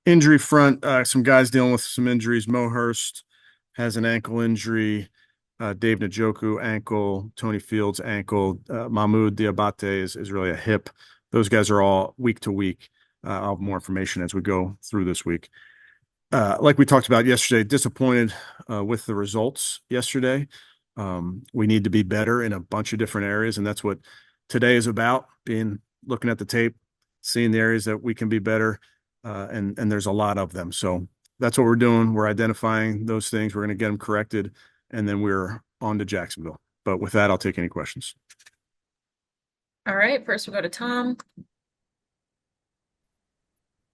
Injury front, some guys dealing with some injuries. Mo Hurst has an ankle injury. Dave Njoku, ankle. Tony Fields, ankle. Mahmoud Diabate is really a hip. Those guys are all week to week. I'll have more information as we go through this week. Like we talked about yesterday, disappointed with the results yesterday. We need to be better in a bunch of different areas, and that's what today is about, looking at the tape, seeing the areas that we can be better, and there's a lot of them. So that's what we're doing. We're identifying those things. We're going to get them corrected, and then we're on to Jacksonville. But with that, I'll take any questions. All right, first we'll go to Tom.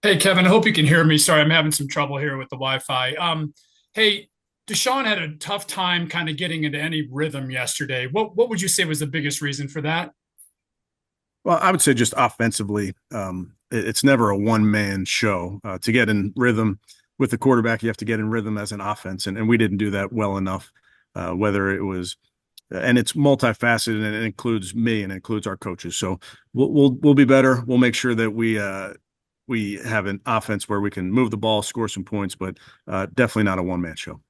Hey, Kevin, I hope you can hear me. Sorry, I'm having some trouble here with the Wi-Fi. Hey, Deshaun had a tough time kind of getting into any rhythm yesterday. What would you say was the biggest reason for that? Well, I would say just offensively, it's never a one-man show. To get in rhythm with the quarterback, you have to get in rhythm as an offense, and we didn't do that well enough. Whether it was, and it's multifaceted, and it includes me and it includes our coaches. So we'll be better. We'll make sure that we have an offense where we can move the ball, score some points, but definitely not a one-man show.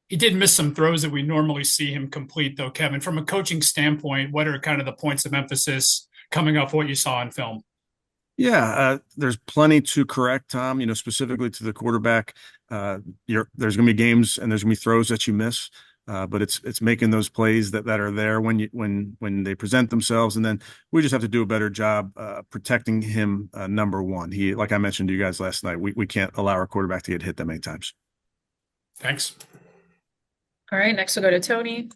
He did miss some throws that we normally see him complete, though, Kevin. From a coaching standpoint, what are kind of the points of emphasis coming off what you saw in film? Yeah, there's plenty to correct, Tom. Specifically to the quarterback, there's going to be games and there's going to be throws that you miss, but it's making those plays that are there when they present themselves, and then we just have to do a better job protecting him. Number one, like I mentioned to you guys last night, we can't allow our quarterback to get hit that many times. Thanks. All right, next we'll go to Tony.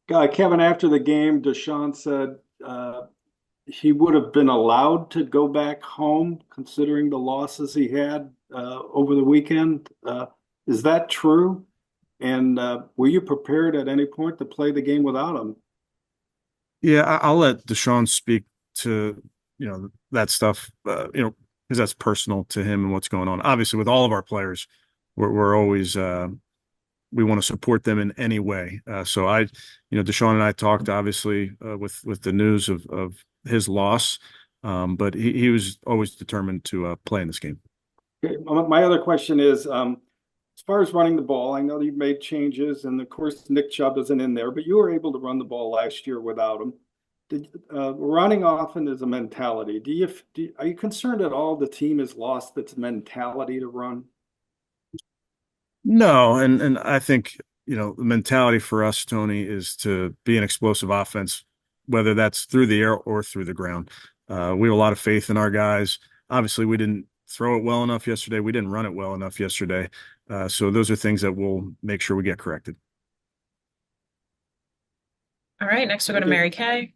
Kevin, after the game, Deshaun said he would have been allowed to go back home considering the losses he had over the weekend. Is that true? And were you prepared at any point to play the game without him? Yeah, I'll let Deshaun speak to that stuff, because that's personal to him and what's going on. Obviously, with all of our players, we're always we want to support them in any way. So Deshaun and I talked obviously with the news of his loss, but he was always determined to play in this game. Okay. My other question is, as far as running the ball, I know you've made changes, and of course Nick Chubb isn't in there, but you were able to run the ball last year without him. Running often is a mentality. Are you concerned at all the team has lost its mentality to run? No, and I think the mentality for us, Tony, is to be an explosive offense, whether that's through the air or through the ground. We have a lot of faith in our guys. Obviously, we didn't throw it well enough yesterday. We didn't run it well enough yesterday. So those are things that we'll make sure we get corrected. All right, next we'll go to Mary Kay.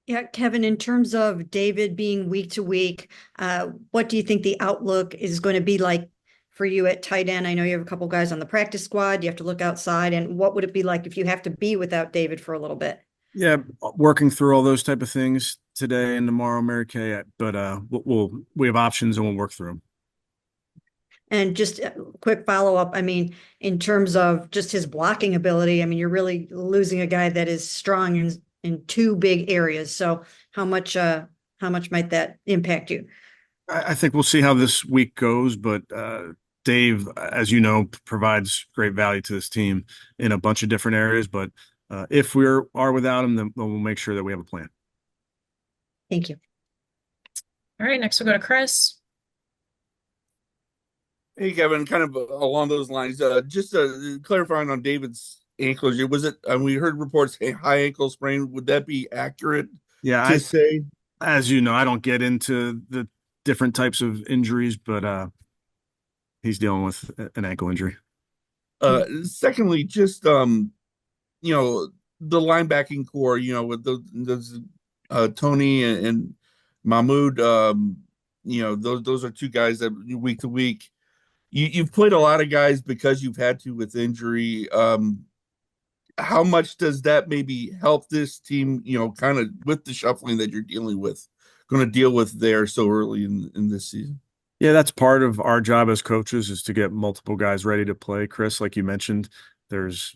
Yeah, Kevin, in terms of David being week to week, what do you think the outlook is going to be like for you at tight end? I know you have a couple guys on the practice squad. You have to look outside. And what would it be like if you have to be without David for a little bit? Yeah, working through all those type of things today and tomorrow, Mary Kay. But we have options and we'll work through them. And just a quick follow-up, I mean, in terms of just his blocking ability, I mean, you're really losing a guy that is strong in two big areas. So how much might that impact you? I think we'll see how this week goes, but Dave, as you know, provides great value to this team in a bunch of different areas. But if we are without him, then we'll make sure that we have a plan. Thank you. All right, next we'll go to Chris. Hey, Kevin, kind of along those lines, just clarifying on David's ankle injury, was it, we heard reports, a high ankle sprain. Would that be accurate to say? As you know, I don't get into the different types of injuries, but he's dealing with an ankle injury. Secondly, just, the linebacking core, with those Tony and Mahmoud, those are two guys that week to week, you've played a lot of guys because you've had to with injury. How much does that maybe help this team, kind of with the shuffling that you're going to deal with there so early in this season? Yeah, that's part of our job as coaches, is to get multiple guys ready to play. Chris, like you mentioned, there's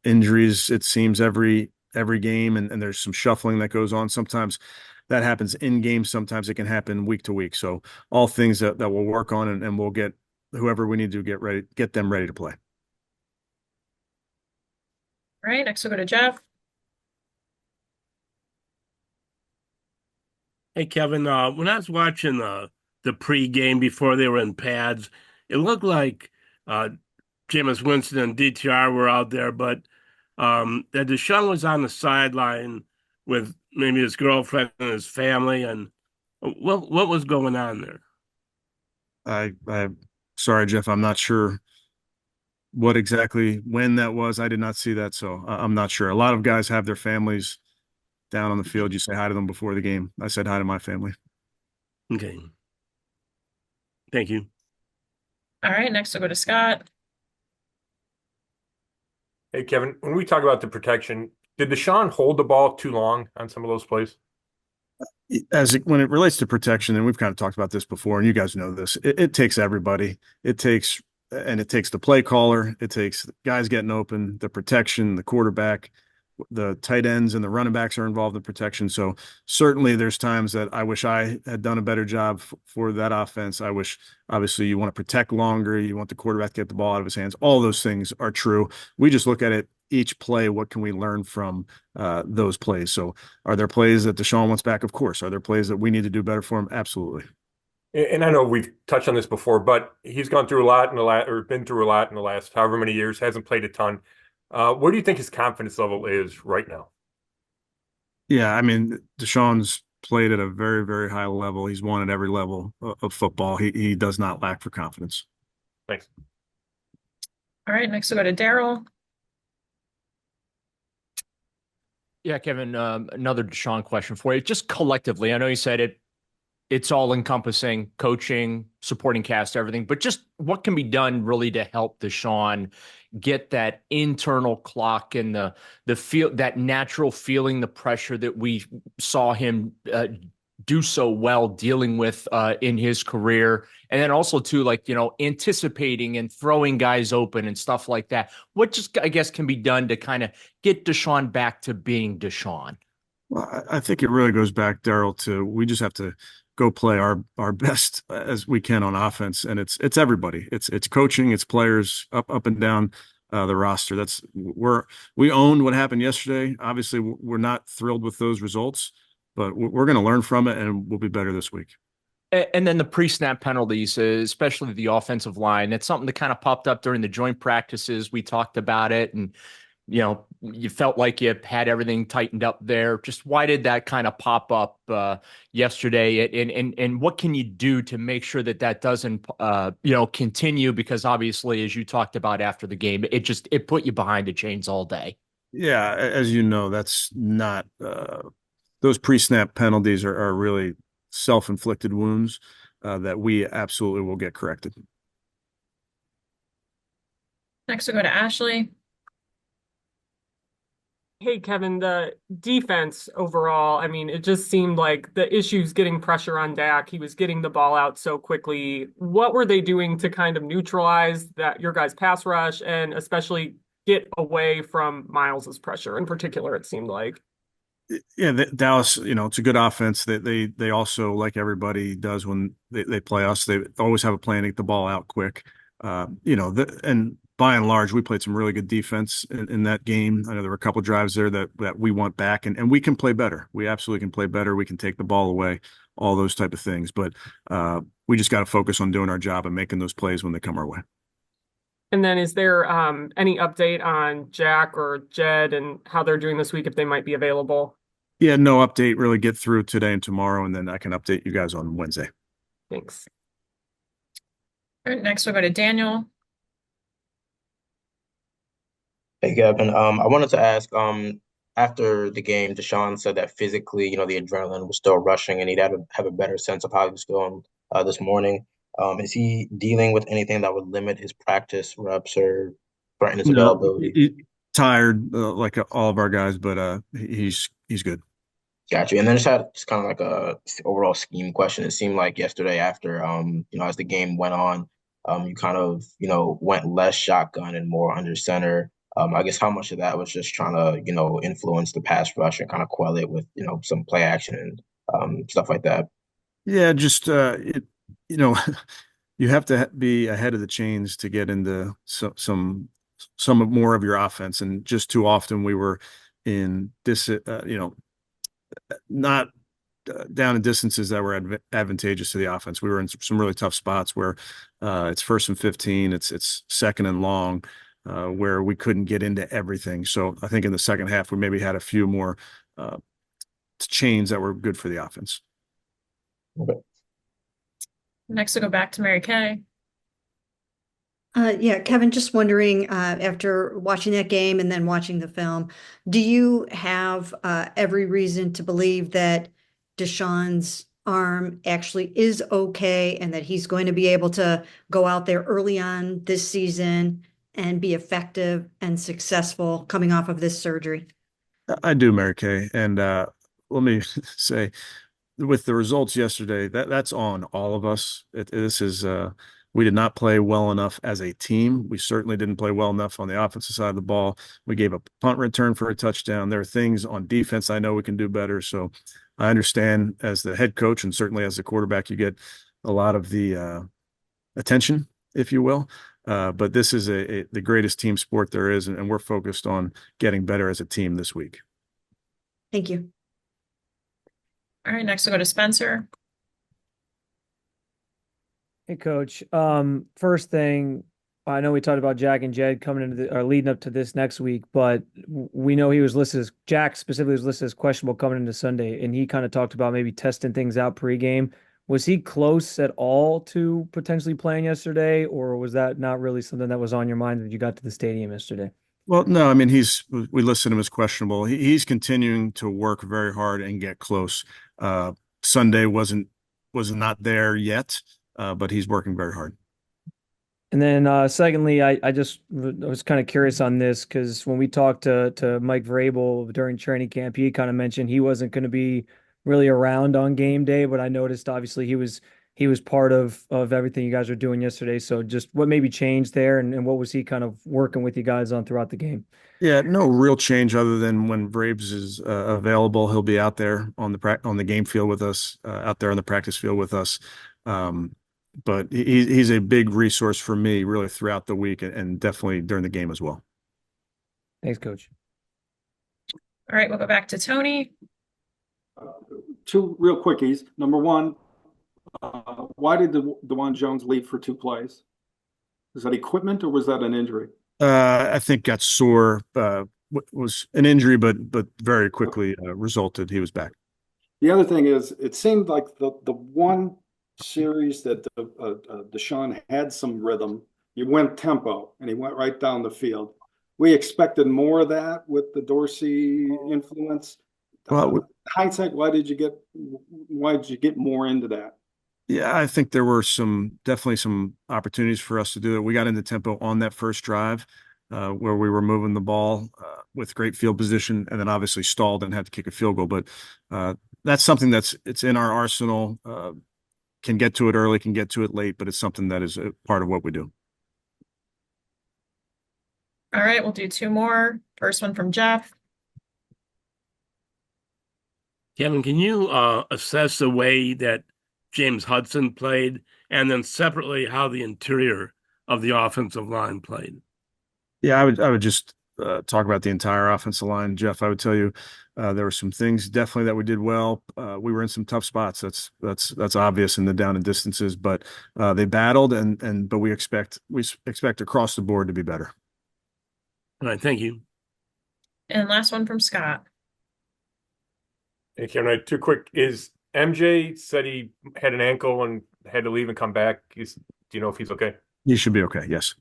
injuries, it seems, every game, and there's some shuffling that goes on. Sometimes that happens in game. Sometimes it can happen week to week. So all things that we'll work on, and we'll get whoever we need to get them ready to play. All right, next we'll go to Jeff. Hey, Kevin, when I was watching the pregame before they were in pads, it looked like Jameis Winston and DTR were out there, but that Deshaun was on the sideline with maybe his girlfriend and his family. And what was going on there? I'm sorry, Jeff. I'm not sure what exactly when that was. I did not see that, so I'm not sure. A lot of guys have their families down on the field. You say hi to them before the game. I said hi to my family. Okay. Thank you. All right, next we'll go to Scott. Hey, Kevin, when we talk about the protection, did Deshaun hold the ball too long on some of those plays? When it relates to protection, and we've kind of talked about this before, and you guys know this, it takes everybody. It takes the play caller, it takes guys getting open, the protection, the quarterback, the tight ends and the running backs are involved in protection. So certainly there's times that I wish I had done a better job for that offense. I wish, obviously, you want to protect longer. You want the quarterback to get the ball out of his hands. All those things are true. We just look at it each play. What can we learn from those plays? So are there plays that Deshaun wants back? Of course. Are there plays that we need to do better for him? Absolutely. And I know we've touched on this before, but he's gone through a lot in the last, or been through a lot in the last however many years, hasn't played a ton. Where do you think his confidence level is right now? Yeah, I mean, Deshaun's played at a very, very high level. He's won at every level of football. He does not lack for confidence. Thanks. All right, next we'll go to Daryl. Yeah, Kevin, another Deshaun question for you. Just collectively, I know you said it's all encompassing coaching, supporting cast, everything, but just what can be done really to help Deshaun get that internal clock and the feel, that natural feeling, the pressure that we saw him do so well dealing with in his career. And then also too, like, anticipating and throwing guys open and stuff like that. What just, I guess, can be done to kind of get Deshaun back to being Deshaun? Well, I think it really goes back, Daryl, to we just have to go play our best as we can on offense, and it's everybody. It's coaching, it's players up and down the roster. We owned what happened yesterday. Obviously, we're not thrilled with those results, but we're going to learn from it, and we'll be better this week. And then the pre-snap penalties, especially the offensive line, that's something that kind of popped up during the joint practices. We talked about it, and you felt like you had everything tightened up there. Just why did that kind of pop up yesterday? And what can you do to make sure that doesn't continue? Because obviously, as you talked about after the game, it put you behind the chains all day. Yeah, as you know, that's not those pre-snap penalties are really self-inflicted wounds that we absolutely will get corrected. Next we'll go to Ashley. Hey, Kevin, the defense overall, I mean, it just seemed like the issues getting pressure on Dak. He was getting the ball out so quickly. What were they doing to kind of neutralize your guys' pass rush and especially get away from Miles's pressure in particular, it seemed like? Yeah, Dallas, it's a good offense. They also, like everybody does when they play us, they always have a plan to get the ball out quick. And by and large, we played some really good defense in that game. I know there were a couple drives there that we want back, and we can play better. We absolutely can play better. We can take the ball away, all those type of things. But we just got to focus on doing our job and making those plays when they come our way. And then is there any update on Jack or Jed and how they're doing this week, if they might be available? Yeah, no update. Really get through today and tomorrow, and then I can update you guys on Wednesday. Thanks. All right, next we'll go to Daniel. Hey, Kevin. I wanted to ask, after the game, Deshaun said that physically, the adrenaline was still rushing and he'd have a better sense of how he was feeling this morning. Is he dealing with anything that would limit his practice reps or threaten his No, availability? tired like all of our guys, but he's good. Got you. And then just kind of like a overall scheme question. It seemed like yesterday after, as the game went on, you kind of, went less shotgun and more under center. I guess how much of that was just trying to, influence the pass rush and kind of quell it with, some play action and stuff like that. Yeah, just you know, you have to be ahead of the chains to get into some more of your offense, and just too often we were in this, not down in distances that were advantageous to the offense. We were in some really tough spots where it's 1st and 15, it's 2nd and long, where we couldn't get into everything. So I think in the second half we maybe had a few more chains that were good for the offense. Okay. Next, we'll go back to Mary Kay. Yeah, Kevin, just wondering, after watching that game and then watching the film, do you have every reason to believe that Deshaun's arm actually is okay and that he's going to be able to go out there early on this season and be effective and successful coming off of this surgery? I do, Mary Kay, and let me say, with the results yesterday, that's on all of us. This is we did not play well enough as a team. We certainly didn't play well enough on the offensive side of the ball. We gave a punt return for a touchdown. There are things on defense I know we can do better. So I understand, as the head coach and certainly as the quarterback, you get a lot of the attention, if you will. But this is the greatest team sport there is, and we're focused on getting better as a team this week. Thank you. All right, next we'll go to Spencer. Hey, Coach. First thing, I know we talked about Jack and Jed coming into or leading up to this next week, but we know he was listed as Jack specifically was listed as questionable coming into Sunday, and he kind of talked about maybe testing things out pregame. Was he close at all to potentially playing yesterday, or was that not really something that was on your mind when you got to the stadium yesterday? Well, no, I mean, we listed him as questionable. He's continuing to work very hard and get close. Sunday was not there yet, but he's working very hard. And then secondly, I was kind of curious on this because when we talked to Mike Vrabel during training camp, he kind of mentioned he wasn't going to be really around on game day, but I noticed obviously he was part of everything you guys were doing yesterday. So just what maybe changed there, and what was he kind of working with you guys on throughout the game? Yeah, no real change other than when Vrabes is available, he'll be out there on the game field with us, out there on the practice field with us. But he's a big resource for me really throughout the week, and definitely during the game as well. Thanks, Coach. All right, we'll go back to Tony. Two real quickies. Number one, why did DeJuan Jones leave for 2 plays? Was that equipment or was that an injury? I think got sore. Was an injury, but very quickly resulted. He was back. The other thing is, it seemed like the one series that Deshaun had some rhythm. He went tempo and he went right down the field. We expected more of that with the Dorsey influence. Well, hindsight, why did you get more into that? Yeah, I think there were definitely some opportunities for us to do it. We got into tempo on that first drive where we were moving the ball with great field position, and then obviously stalled and had to kick a field goal. But that's something it's in our arsenal. Can get to it early, can get to it late, but it's something that is a part of what we do. All right, we'll do 2 more. First one from Jeff. Kevin, can you assess the way that James Hudson played, and then separately how the interior of the offensive line played? Yeah, I would just talk about the entire offensive line, Jeff. I would tell you there were some things definitely that we did well. We were in some tough spots. That's obvious in the down and distances, but they battled, but we expect across the board to be better. All right, thank you. And last one from Scott. Hey, Kevin, 2 quick. Is MJ said he had an ankle and had to leave and come back? Do you know if he's okay? He should be okay, yes.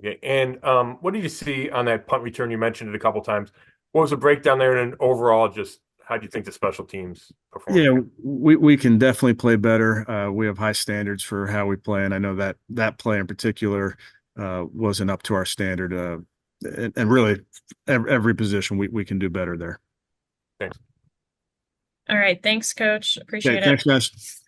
Okay. And what did you see on that punt return? You mentioned it a couple times. What was the breakdown there, and overall, just how do you think the special teams performed? Yeah, we can definitely play better. We have high standards for how we play, and I know that play in particular wasn't up to our standard. And really, every position we can do better there. Thanks. All right, thanks, Coach. Appreciate it. Thanks, guys.